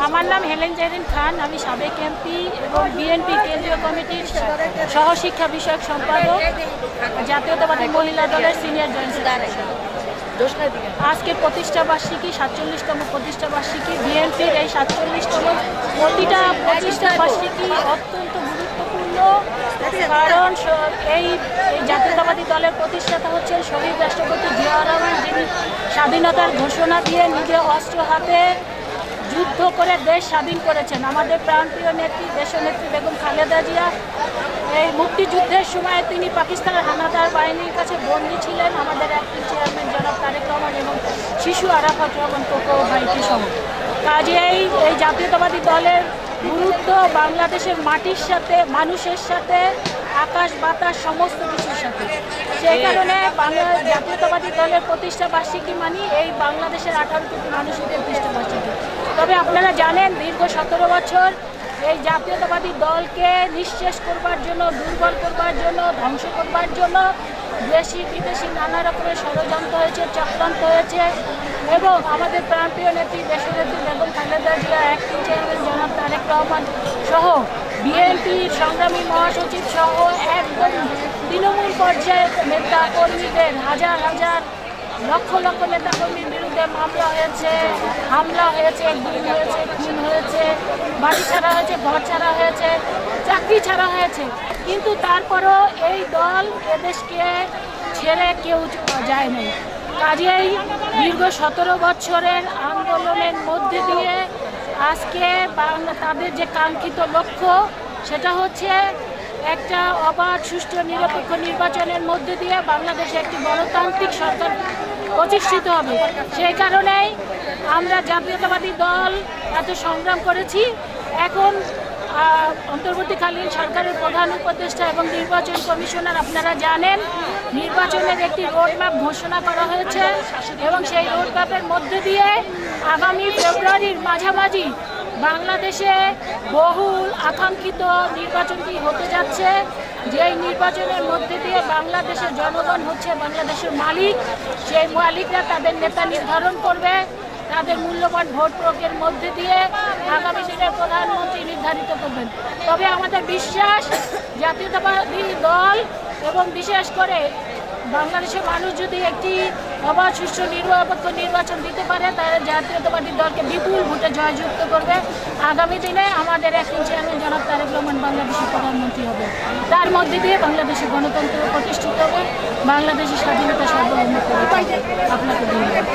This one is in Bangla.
আমার নাম হেলেন জাহরিন খান। আমি সাবেক এমপি এবং বিএনপি কেন্দ্রীয় কমিটির সহশিক্ষা বিষয়ক সম্পাদক, জাতীয়তাবাদী মহিলা দলের সিনিয়র জয়েন্ট সেক্রেটারি। আজকে প্রতিষ্ঠাবার্ষিকী, 47তম প্রতিষ্ঠাবার্ষিকী। বিএনপির এই 47তম প্রতিটা প্রতিষ্ঠাবার্ষিকী অত্যন্ত গুরুত্বপূর্ণ, কারণ এই জাতীয়তাবাদী দলের প্রতিষ্ঠাতা হচ্ছেন শহীদ রাষ্ট্রপতি জিয়াউর রহমান, যিনি স্বাধীনতার ঘোষণা দিয়ে নিজে অস্ত্র হাতে যুদ্ধ করে দেশ স্বাধীন করেছেন। আমাদের প্রাণপ্রিয় নেত্রী, দেশনেত্রী বেগম খালেদা জিয়া এই মুক্তিযুদ্ধের সময় তিনি পাকিস্তানের হানাদার বাহিনীর কাছে বন্দী ছিলেন। আমাদের অ্যাক্টিং চেয়ারম্যান জনাব তারেক রহমান এবং শিশু আরাফাত রহমান কোকো ভাইটি সহ। কাজেই এই জাতীয়তাবাদী দলের গুরুত্ব বাংলাদেশের মাটির সাথে, মানুষের সাথে, আকাশ বাতাস সমস্ত কিছুর সাথে। সেই কারণে জাতীয়তাবাদী দলের প্রতিষ্ঠা বার্ষিকী মানে এই বাংলাদেশের 18 কোটি মানুষের প্রতিষ্ঠা বার্ষিকী। তবে আপনারা জানেন, দীর্ঘ 17 বছর এই জাতীয়তাবাদী দলকে নিঃশেষ করবার জন্য, দুর্বল করবার জন্য, ধ্বংস করবার জন্য দেশি বিদেশি নানা রকমের ষড়যন্ত্র হয়েছে, চক্রান্ত হয়েছে এবং আমাদের প্রাণপ্রিয় নেত্রী, দেশনেত্রী বেগম খালেদা জিয়া, অ্যাক্টিং চেয়ারম্যান জনাব তারেক রহমান সহ বিএনপির সংগ্রামী মহাসচিব সহ একদম তৃণমূল পর্যায়ের নেতা কর্মীদের হাজার হাজার লক্ষ লক্ষ নেতাকর্মীর বিরুদ্ধে মামলা হয়েছে, হামলা হয়েছে, গুম হয়েছে, খুন হয়েছে, বাড়ি ছাড়া হয়েছে, ঘর ছাড়া হয়েছে, চাকরি ছাড়া হয়েছে। কিন্তু তারপরও এই দল এদেশকে ছেড়ে কেউ যায় নাই। কাজেই দীর্ঘ 17 বছরের আন্দোলনের মধ্যে দিয়ে আজকে তাদের যে কাঙ্ক্ষিত লক্ষ্য, সেটা হচ্ছে একটা অবাধ, সুষ্ঠু, নিরপেক্ষ নির্বাচনের মধ্যে দিয়ে বাংলাদেশে একটি গণতান্ত্রিক সরকার প্রতিষ্ঠিত হবে। সেই কারণেই আমরা জাতীয়তাবাদী দল এত সংগ্রাম করেছি। এখন অন্তর্বর্তীকালীন সরকারের প্রধান উপদেষ্টা এবং নির্বাচন কমিশনার, আপনারা জানেন, নির্বাচনের একটি রোডম্যাপ ঘোষণা করা হয়েছে এবং সেই রোডম্যাপের মধ্যে দিয়ে আগামী ফেব্রুয়ারির মাঝামাঝি বাংলাদেশে বহুল আকাঙ্ক্ষিত নির্বাচনটি হতে যাচ্ছে। যেই নির্বাচনের মধ্যে দিয়ে বাংলাদেশের জনগণ হচ্ছে বাংলাদেশের মালিক। সেই মালিকরা তাদের নেতা নির্ধারণ করবে, তাদের মূল্যবান ভোট প্রয়োগের মধ্যে দিয়ে আগামী দিনের প্রধানমন্ত্রী নির্ধারিত করবেন। তবে আমাদের বিশ্বাস, জাতীয়তাবাদী দল এবং বিশেষ করে বাংলাদেশের মানুষ যদি একটি অবাধ, সুষ্ঠু, নিরপেক্ষ নির্বাচন দিতে পারে, তারা জাতীয়তাবাদী দলকে বিপুল ভোটে জয়যুক্ত করবে। আগামী দিনে আমাদের অ্যাক্টিং চেয়ারম্যান জনাব তারেক রহমান বাংলাদেশের প্রধানমন্ত্রী হবে। তার মধ্যে দিয়ে বাংলাদেশের গণতন্ত্র প্রতিষ্ঠিত হবে, বাংলাদেশের স্বাধীনতা সার্বভৌমত্ব। আপনাকে ধন্যবাদ।